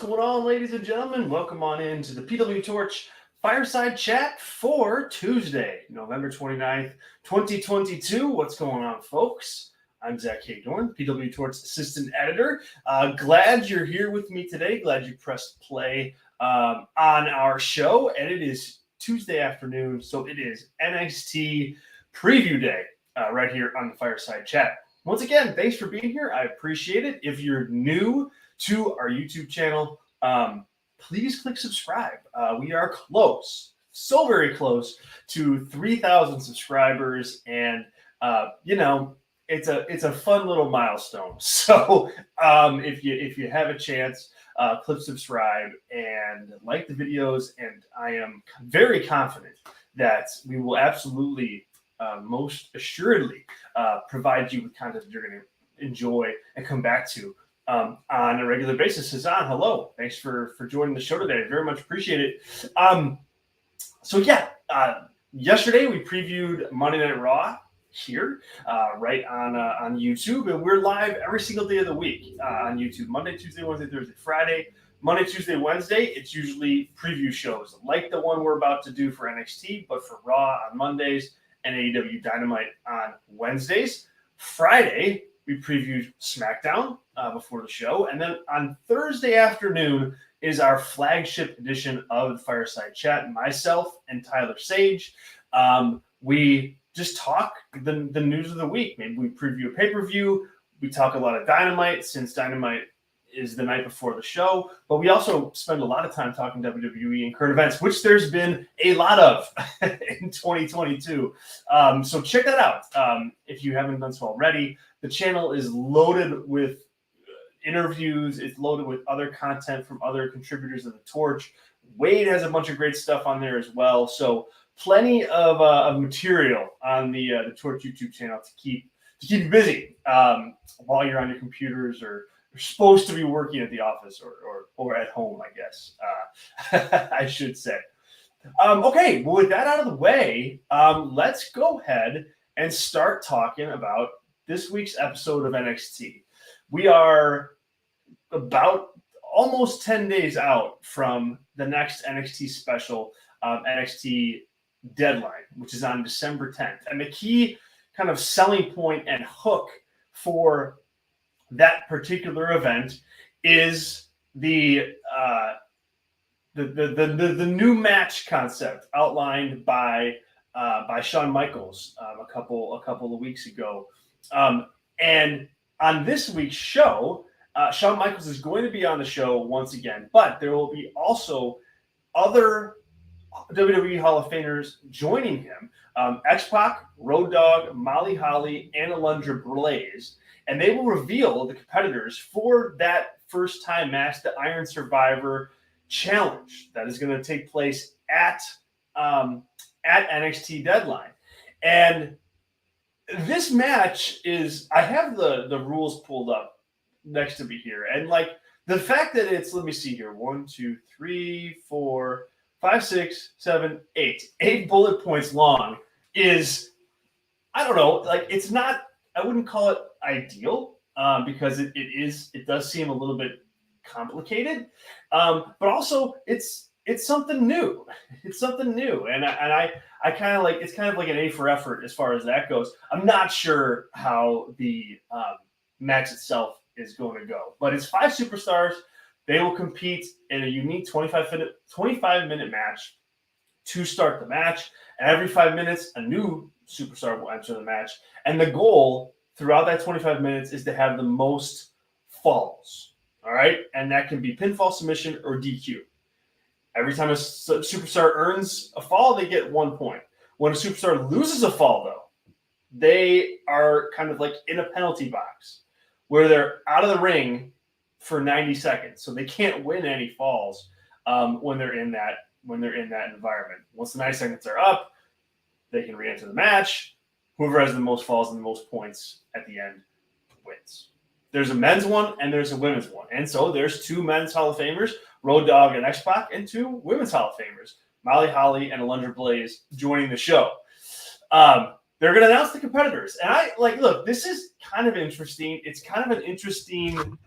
going on, ladies and gentlemen? Welcome on into the PWTorch Fireside Chat for Tuesday, November 29th, 2022. What's going on, folks? I'm Zack Heydorn, PWTorch Assistant Editor. Glad you're here with me today. Glad you pressed play on our show. And it is Tuesday afternoon, so it is NXT Preview Day right here on the Fireside Chat. Once again, thanks for being here. I appreciate it. If you're new to our YouTube channel, please click subscribe. We are close, so very close to 3,000 subscribers, and it's a fun little milestone. So if you have a chance, click subscribe and like the videos, and I am very confident that we will absolutely, most assuredly, provide you with content that you're going to enjoy and come back to on a regular basis. Hazan, hello. Thanks for joining the show today. I very much appreciate it. Yesterday we previewed Monday Night Raw here right on YouTube, and we're live every single day of the week on YouTube. Monday, Tuesday, Wednesday, Thursday, Friday. Monday, Tuesday, Wednesday, it's usually preview shows like the one we're about to do for NXT, but for Raw on Mondays and AEW Dynamite on Wednesdays. Friday, we previewed SmackDown before the show. And then on Thursday afternoon is our flagship edition of the Fireside Chat. Myself and Tyler Sage. We just talk the news of the week. Maybe we preview a pay-per-view. We talk a lot of Dynamite, since Dynamite is the night before the show. But we also spend a lot of time talking WWE and current events, which there's been a lot of in 2022. So check that out if you haven't done so already. The channel is loaded with interviews. It's loaded with other content from other contributors of the Torch. Wade has a bunch of great stuff on there as well. So plenty of material on the Torch YouTube channel to keep you busy while you're on your computers, or you're supposed to be working at the office or at home, I guess, I should say. Okay, well, with that out of the way, let's go ahead and start talking about this week's episode of NXT. We are about almost 10 days out from the next NXT special, NXT Deadline, which is on December 10th. And the key kind of selling point and hook for that particular event is the new match concept outlined by Shawn Michaels a couple of weeks ago. And on this week's show, Shawn Michaels is going to be on the show once again, but there will be also other WWE Hall of Famers joining him. X-Pac, Road Dogg, Molly Holly, and Alundra Blaze. And they will reveal the competitors for that first-time match, the Iron Survivor Challenge, that is going to take place at NXT Deadline. And this match is, I have the rules pulled up next to me here. And like the fact that it's, let me see here, 1, 2, 3, 4, 5, 6, 7, 8. 8 bullet points long is, I don't know, like it's not, I wouldn't call it ideal because it does seem a little bit complicated. But also it's something new. It's something new. And I kind of like, it's kind of like an A for effort as far as that goes. I'm not sure how the match itself is going to go, but it's 5 superstars. They will compete in a unique 25-minute match to start the match. And every 5 minutes, a new superstar will enter the match. And the goal throughout that 25 minutes is to have the most falls. All right? And that can be pinfall, submission, or DQ. Every time a superstar earns a fall, they get 1 point. When a superstar loses a fall, though, they are kind of like in a penalty box where they're out of the ring for 90 seconds. So they can't win any falls when they're in that environment. Once the 90 seconds are up, they can re-enter the match. Whoever has the most falls and the most points at the end wins. There's a men's one and there's a women's one. And so there's 2 men's Hall of Famers, Road Dogg and X-Pac, and 2 women's Hall of Famers, Molly Holly and Alundra Blaze, joining the show. They're going to announce the competitors. And look, this is kind of interesting. It's kind of an interesting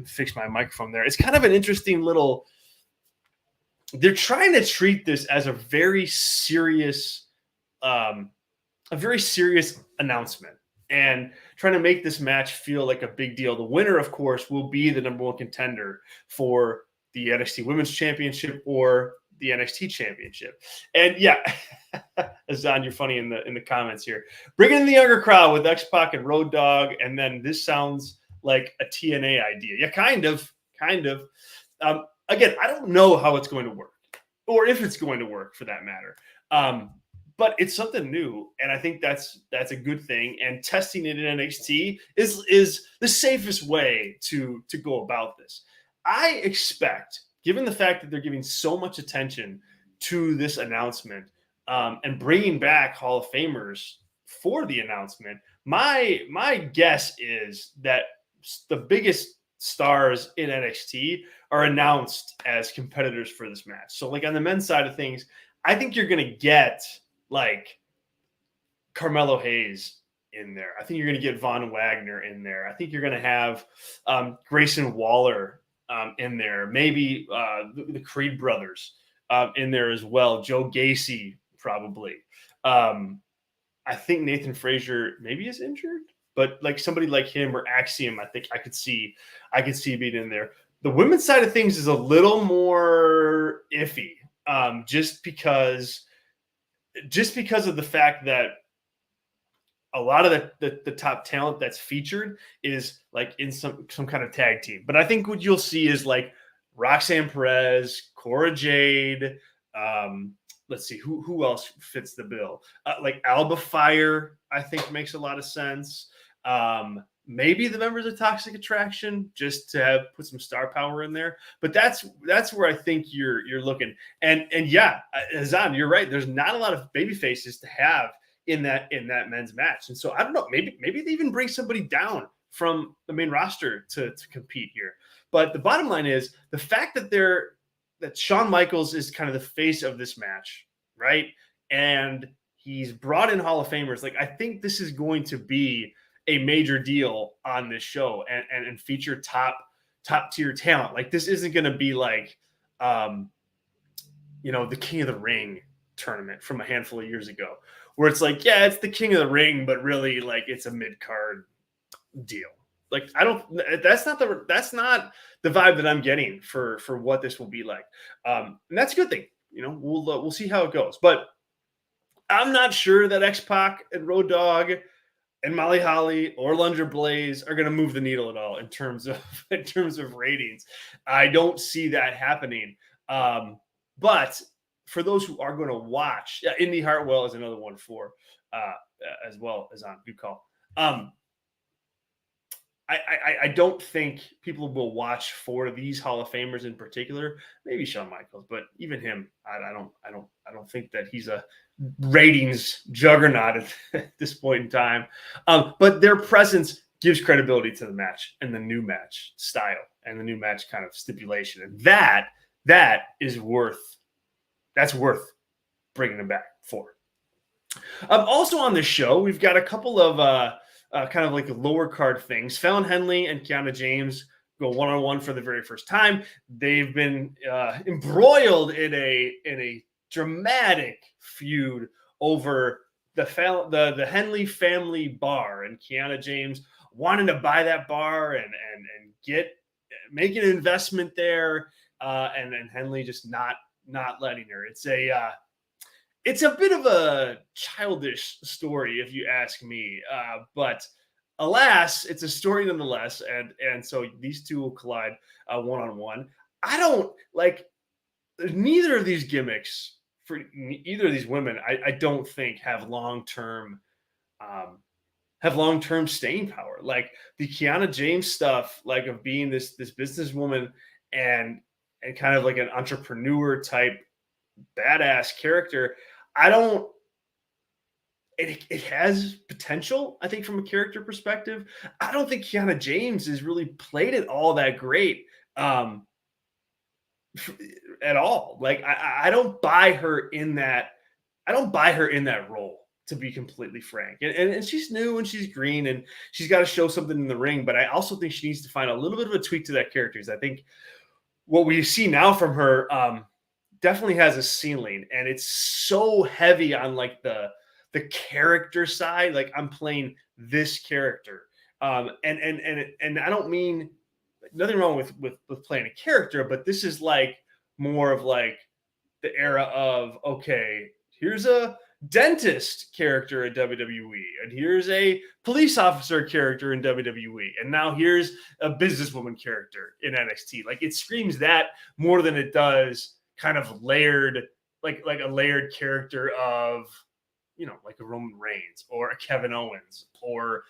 Fix my microphone there. It's kind of an interesting little. They're trying to treat this as a very serious announcement and trying to make this match feel like a big deal. The winner, of course, will be the number one contender for the NXT Women's Championship or the NXT Championship. And yeah, Azan, you're funny in the comments here. Bringing in the younger crowd with X-Pac and Road Dogg, and then this sounds like a TNA idea. Yeah, kind of. Again, I don't know how it's going to work, or if it's going to work for that matter. But it's something new, and I think that's a good thing. And testing it in NXT is the safest way to go about this. I expect, given the fact that they're giving so much attention to this announcement and bringing back Hall of Famers for the announcement, my guess is that the biggest stars in NXT are announced as competitors for this match. So, like on the men's side of things, I think you're going to get like Carmelo Hayes in there. I think you're going to get Von Wagner in there. I think you're going to have Grayson Waller in there. Maybe the Creed brothers in there as well. Joe Gacy probably. I think Nathan Frazier maybe is injured, but like somebody like him or Axiom, I think I could see being in there. The women's side of things is a little more iffy, just because of the fact that a lot of the top talent that's featured is like in some kind of tag team. But I think what you'll see is like Roxanne Perez, Cora Jade. Let's see who else fits the bill. Like Alba Fire, I think makes a lot of sense. Maybe the members of Toxic Attraction, just to put some star power in there. But that's where I think you're looking. And yeah, Azan, you're right. There's not a lot of baby faces to have in that men's match. And so I don't know, maybe they even bring somebody down from the main roster to compete here. But the bottom line is the fact that Shawn Michaels is kind of the face of this match, right? And he's brought in Hall of Famers. Like, I think this is going to be a major deal on this show and feature top tier talent. Like, this isn't going to be like, the King of the Ring tournament from a handful of years ago, where it's like, yeah, it's the King of the Ring, but really like it's a mid-card deal. Like, that's not the vibe that I'm getting for what this will be like. And that's a good thing. We'll see how it goes, but I'm not sure that X-Pac and Road Dogg and Molly Holly or Lunger Blaze are going to move the needle at all in terms of ratings. I don't see that happening. But for those who are going to watch, Indy Hartwell is another one for as well as on good call. I don't think people will watch for these Hall of Famers in particular. Maybe Shawn Michaels, but even him, I don't think that he's a ratings juggernaut at this point in time. But their presence gives credibility to the match and the new match style and the new match kind of stipulation, and that's worth bringing them back for. Also on this show, we've got a couple of kind of like lower card things. Fallon Henley and Kiana James go one-on-one for the very first time. They've been embroiled in a dramatic feud over the Henley family bar, and Kiana James wanting to buy that bar and make an investment there, and Henley just not letting her. It's a bit of a childish story, if you ask me. But alas, it's a story nonetheless. And so these two will collide one-on-one. I don't like neither of these gimmicks for either of these women. I don't think have long-term staying power. Like the Kiana James stuff, like of being this businesswoman and kind of like an entrepreneur type badass character. It has potential, I think, from a character perspective. I don't think Kiana James has really played it all that great at all. Like I don't buy her in that role. to be completely frank. And she's new and she's green and she's got to show something in the ring. But I also think she needs to find a little bit of a tweak to that character. Because I think what we see now from her definitely has a ceiling, and it's so heavy on like the character side. Like, I'm playing this character, and I don't mean nothing wrong with playing a character, but this is like more of like the era of, okay, here's a dentist character at WWE, and here's a police officer character in WWE, and now here's a businesswoman character in NXT. Like, it screams that more than it does kind of layered, like a layered character of, you know, like a Roman Reigns or a Kevin Owens or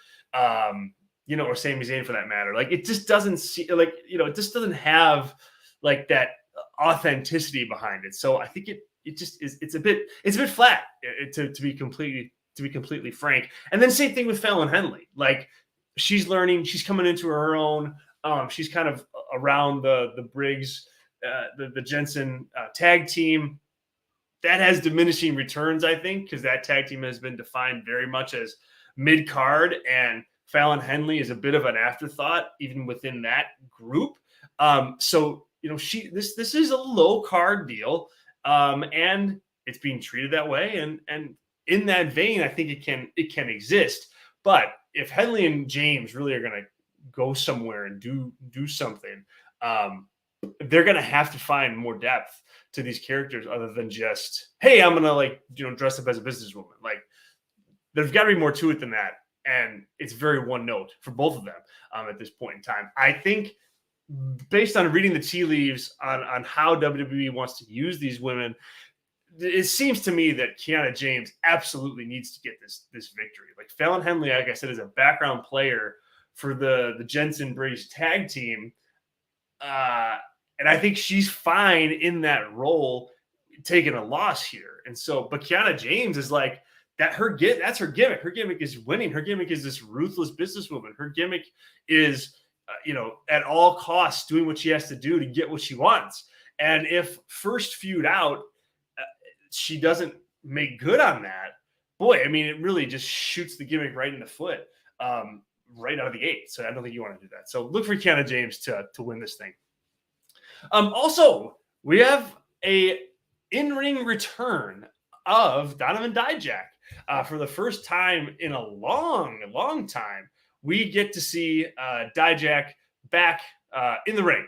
you know, or Sami Zayn for that matter. Like, it just doesn't see, like, you know, it just doesn't have like that authenticity behind it. So I think it just is, it's a bit flat, to be completely frank. And then same thing with Fallon Henley. Like, she's learning, she's coming into her own. She's kind of around the Briggs, the Jensen tag team. That has diminishing returns, I think, because that tag team has been defined very much as mid card, and Fallon Henley is a bit of an afterthought even within that group. So, you know, this is a low card deal, and it's being treated that way. And in that vein, I think it can exist. But if Henley and James really are going to go somewhere and do something, they're going to have to find more depth to these characters other than just, hey, I'm going to, like, you know, dress up as a businesswoman. Like, there's got to be more to it than that. And it's very one note for both of them at this point in time. I think, based on reading the tea leaves on how WWE wants to use these women, it seems to me that Kiana James absolutely needs to get this victory. Like, Fallon Henley, like I said, is a background player for the Jensen Briggs tag team. And I think she's fine in that role, taking a loss here. And so, but Kiana James is like, that's her gimmick. Her gimmick is winning. Her gimmick is this ruthless businesswoman. Her gimmick is, you know, at all costs doing what she has to do to get what she wants. And if first feud out, she doesn't make good on that, boy, I mean, it really just shoots the gimmick right in the foot, right out of the gate. So I don't think you want to do that. So look for Kiana James to win this thing. Also, we have a in-ring return of Donovan Dijak. For the first time in a long time, we get to see Dijak back in the ring.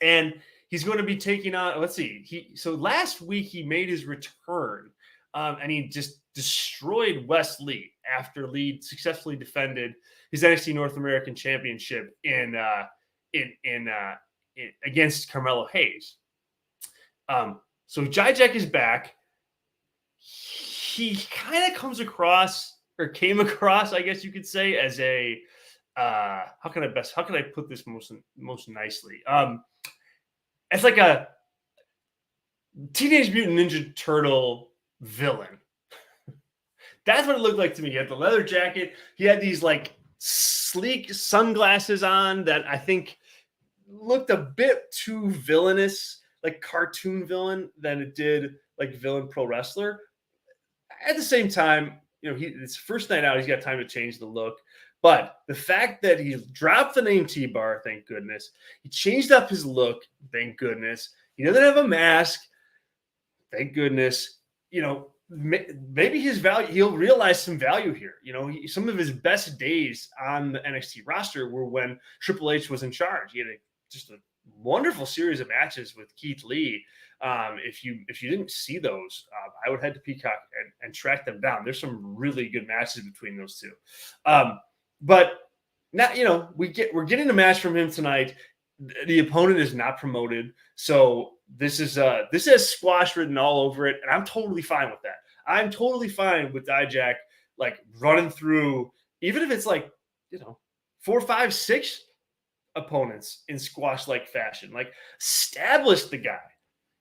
And he's going to be taking on, let's see, so last week he made his return, and he just destroyed Wes Lee after Lee successfully defended his NXT North American Championship in against Carmelo Hayes. So Dijak is back. He kind of came across, I guess you could say, as a how can I put this most nicely? It's like a Teenage Mutant Ninja Turtle villain. That's what it looked like to me. He had the leather jacket. He had these like sleek sunglasses on that I think looked a bit too villainous, like cartoon villain, than it did like villain pro wrestler. At the same time, you know, it's first night out. He's got time to change the look. But the fact that he dropped the name T-Bar, thank goodness. He changed up his look, thank goodness. He doesn't have a mask, thank goodness. You know, maybe his value, he'll realize some value here. You know, some of his best days on the NXT roster were when Triple H was in charge. He had just a wonderful series of matches with Keith Lee. If you didn't see those, I would head to Peacock and track them down. There's some really good matches between those two. But now, you know, we're getting a match from him tonight. The opponent is not promoted, so this has squash written all over it, and I'm totally fine with that. I'm totally fine with Dijak like running through, even if it's like, you know, 4, 5, 6 opponents in squash-like fashion. Like, establish the guy.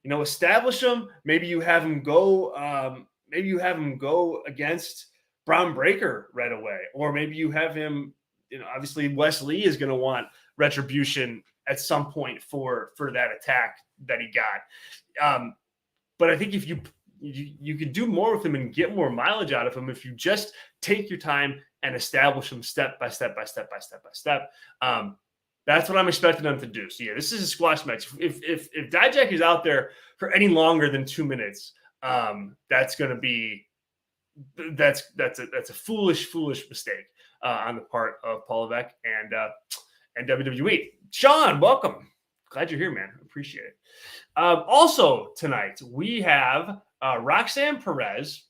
You know, establish him. Maybe you have him go. Maybe you have him go against Braun Breaker right away, or maybe you have him. You know, obviously Wes Lee is going to want retribution at some point for that attack that he got. But I think if you you could do more with him and get more mileage out of him if you just take your time and establish him step by step by step by step by step. That's what I'm expecting them to do. So yeah, this is a squash match. If Dijak is out there for any longer than 2 minutes, that's going to be that's a foolish mistake on the part of Paul Levesque and WWE. Sean, welcome. Glad you're here, man. Appreciate it. Also tonight we have Roxanne Perez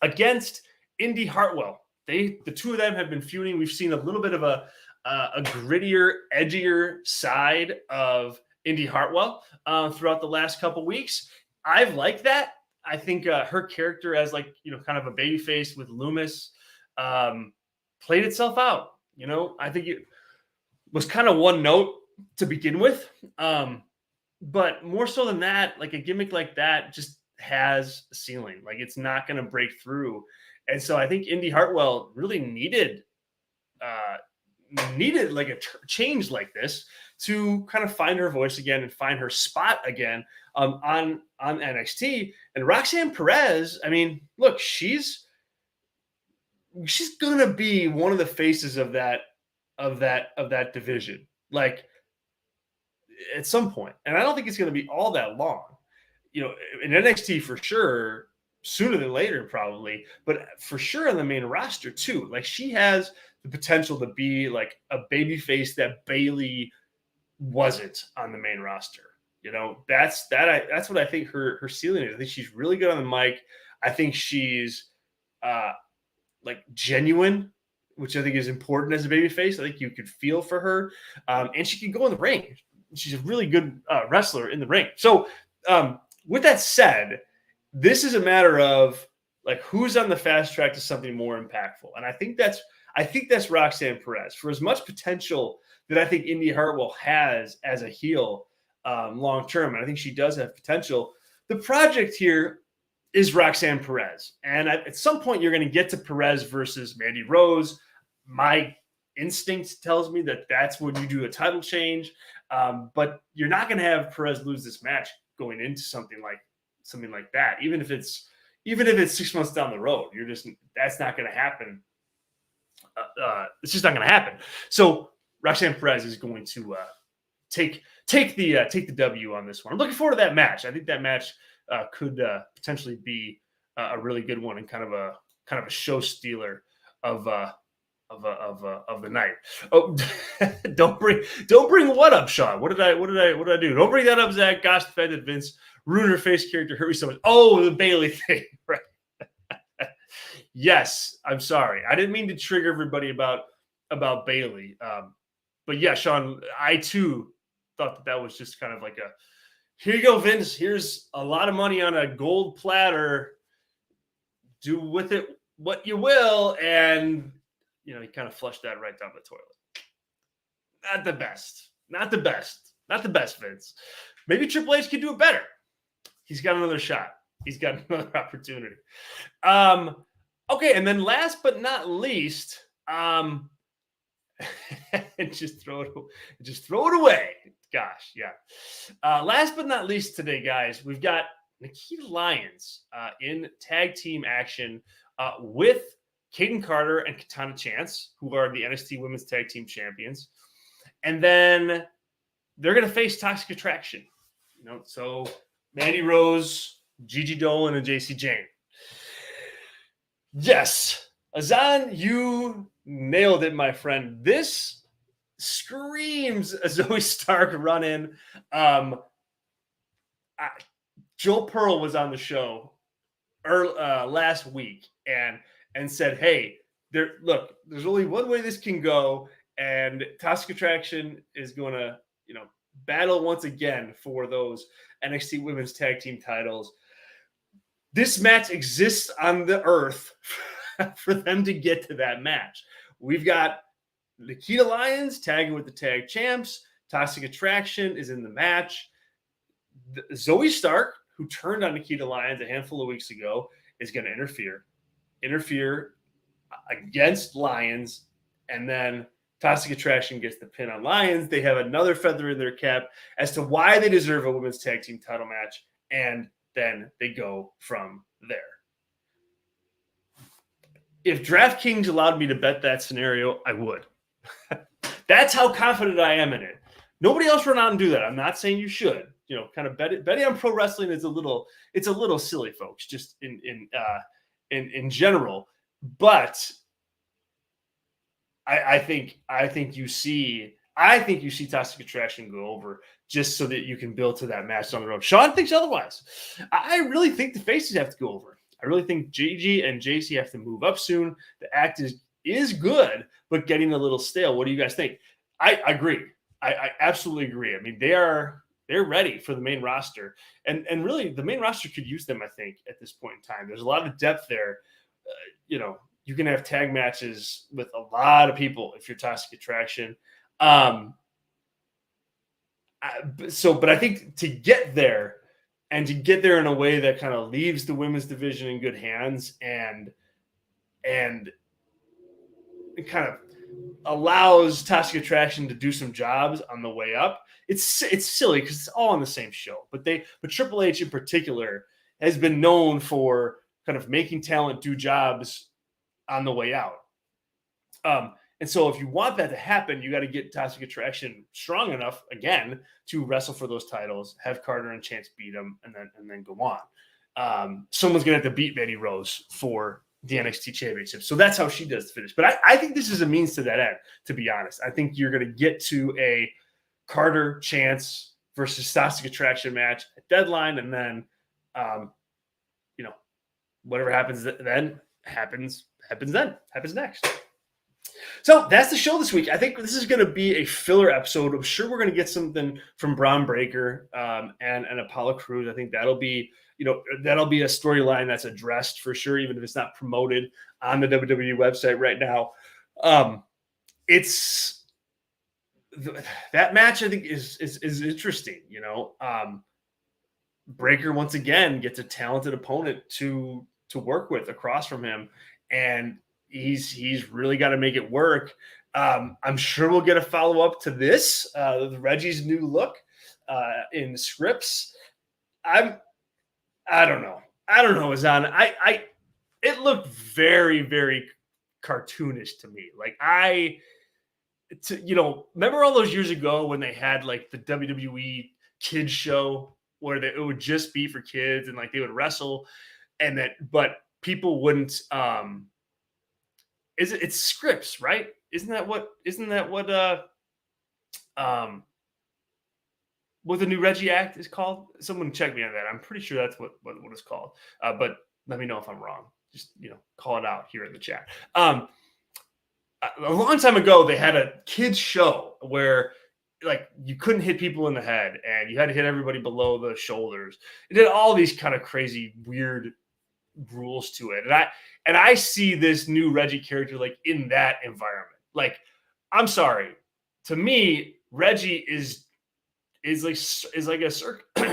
against Indy Hartwell. The two of them have been feuding. We've seen a little bit of a grittier, edgier side of Indy Hartwell throughout the last couple weeks. I've liked that. I think her character as kind of a babyface with Loomis played itself out. I think it was kind of one note to begin with. But more so than that, like a gimmick like that just has a ceiling. Like it's not going to break through. And so I think Indy Hartwell really needed like a change like this to kind of find her voice again and find her spot again on NXT. And Roxanne Perez, I mean, look, she's going to be one of the faces of that division. Like at some point. And I don't think it's going to be all that long. In NXT for sure, sooner than later probably, but for sure on the main roster too. Like she has the potential to be like a baby face that Bayley wasn't on the main roster. That's what I think her ceiling is. I think she's really good on the mic. I think she's like genuine, which I think is important as a baby face. I think you could feel for her, and she can go in the ring. She's a really good wrestler in the ring. So with that said, this is a matter of like who's on the fast track to something more impactful. And I think that's Roxanne Perez. For as much potential that I think Indy Hartwell has as a heel long term, and I think she does have potential, the project here is Roxanne Perez. And at some point you're going to get to Perez versus Mandy Rose. My instinct tells me that that's when you do a title change. But you're not going to have Perez lose this match going into something like that. Even if it's 6 months down the road, that's not going to happen. It's just not going to happen. So Roxanne Perez is going to take the W on this one. I'm looking forward to that match. I think that match could potentially be a really good one and kind of a show stealer of the night. Oh, don't bring what up, Sean? What did I do? Don't bring that up, Zach. Gosh, the fact that Vince ruined her face character hurt me so much. Oh, the Bayley thing, right? Yes, I'm sorry. I didn't mean to trigger everybody about Bayley. But yeah, Sean, I too thought that was just kind of like here you go, Vince. Here's a lot of money on a gold platter. Do with it what you will, and he kind of flushed that right down the toilet. Not the best, Vince. Maybe Triple H can do it better. He's got another shot. He's got another opportunity. Okay, and then last but not least, just throw it away. Gosh, yeah. Last but not least today, guys, we've got Nikita Lyons in tag team action with Kaden Carter and Katana Chance, who are the NXT Women's Tag Team Champions. And then they're going to face Toxic Attraction. So Mandy Rose, Gigi Dolan, and JC Jane. Yes, Azan, you nailed it, my friend. This screams a Zoe Stark run-in. Joel Pearl was on the show last week and said, hey, there's only one way this can go, and Toxic Attraction is going to, battle once again for those NXT Women's Tag Team titles. This match exists on the earth for them to get to that match. We've got Nikita Lyons tagging with the tag champs. Toxic Attraction is in the match. Zoe Stark, who turned on Nikita Lyons a handful of weeks ago, is going to interfere against Lyons, and then Toxic Attraction gets the pin on Lyons. They have another feather in their cap as to why they deserve a women's tag team title match, and then they go from there. If DraftKings allowed me to bet that scenario, I would. That's how confident I am in it. Nobody else run out and do that. I'm not saying you should. Kind of betting on pro wrestling is a little silly, folks, just in general. But I think you see Toxic Attraction go over just so that you can build to that match on the road. Sean thinks otherwise. I really think the faces have to go over. I really think Gigi and JC have to move up soon. The act is good, but getting a little stale. What do you guys think? I agree. I absolutely agree. I mean, they're ready for the main roster, and really the main roster could use them. I think at this point in time, there's a lot of depth there. You can have tag matches with a lot of people if you're Toxic Attraction. But I think to get there in a way that kind of leaves the women's division in good hands and it kind of allows Toxic Attraction to do some jobs on the way up. It's silly because it's all on the same show, but Triple H in particular has been known for kind of making talent do jobs on the way out. And so if you want that to happen, you got to get Toxic Attraction strong enough again to wrestle for those titles, have Carter and Chance beat them, and then go on. Someone's gonna have to beat Mandy Rose for the NXT Championship. So that's how she does the finish. But I think this is a means to that end, to be honest. I think you're gonna get to a Carter Chance versus Toxic Attraction match at Deadline, and then whatever happens then happens next. So that's the show this week. I think this is going to be a filler episode. I'm sure we're going to get something from Braun Breaker and Apollo Crews. I think that'll be a storyline that's addressed for sure, even if it's not promoted on the WWE website right now. That match I think is interesting. Breaker once again gets a talented opponent to work with across from him, and he's really got to make it work. I'm sure we'll get a follow-up to this, Reggie's new look in scripts. I don't know, Azan. It looked very, very cartoonish to me. Like remember all those years ago when they had like the WWE kids show where it would just be for kids and like they would wrestle, but people wouldn't. It's scripts, right? Isn't that what the new Reggie Act is called? Someone check me on that. I'm pretty sure that's what it's called. But let me know if I'm wrong. Just call it out here in the chat. A long time ago, they had a kids show where like you couldn't hit people in the head and you had to hit everybody below the shoulders. It did all these kind of crazy, weird rules to it. And I see this new Reggie character like in that environment. Like, I'm sorry. To me, Reggie is like a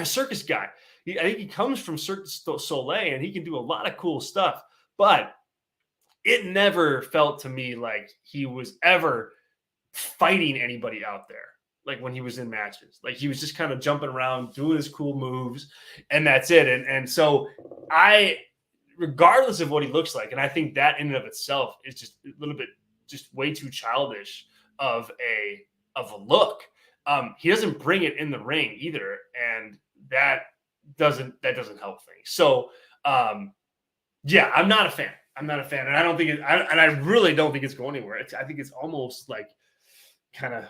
circus guy. I think he comes from Cirque du Soleil and he can do a lot of cool stuff, but it never felt to me like he was ever fighting anybody out there. Like when he was in matches, like he was just kind of jumping around, doing his cool moves, and that's it. And so regardless of what he looks like, and I think that in and of itself is just a little bit, just way too childish of a look. He doesn't bring it in the ring either, and that doesn't help things. So, yeah, I'm not a fan, and I don't think I really don't think it's going anywhere. I think it's almost like kind of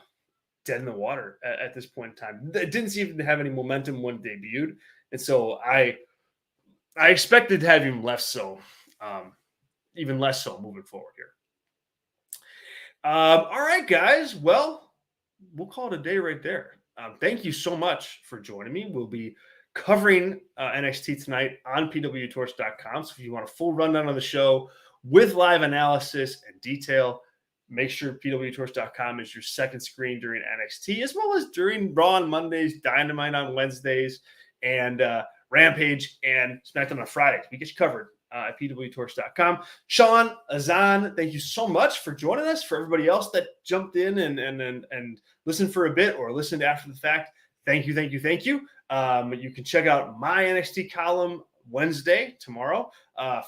dead in the water at this point in time. It didn't seem to have any momentum when it debuted, and so I expected to have him even less so moving forward here. All right, guys. Well, we'll call it a day right there. Thank you so much for joining me. We'll be covering NXT tonight on PWTorch.com. So if you want a full rundown of the show with live analysis and detail, make sure PWTorch.com is your second screen during NXT, as well as during Raw on Mondays, Dynamite on Wednesdays, and Rampage and SmackDown on Fridays. We get you covered at PWTorch.com. Sean, Azan, thank you so much for joining us. For everybody else that jumped in and listened for a bit or listened after the fact, thank you. You can check out my NXT column Wednesday, tomorrow,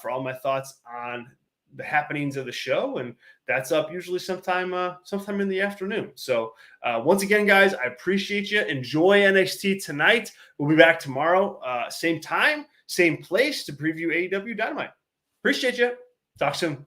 for all my thoughts on the happenings of the show, and that's up usually sometime in the afternoon. So once again, guys, I appreciate you. Enjoy NXT tonight. We'll be back tomorrow, same time, same place, to preview AEW Dynamite. Appreciate you. Talk soon.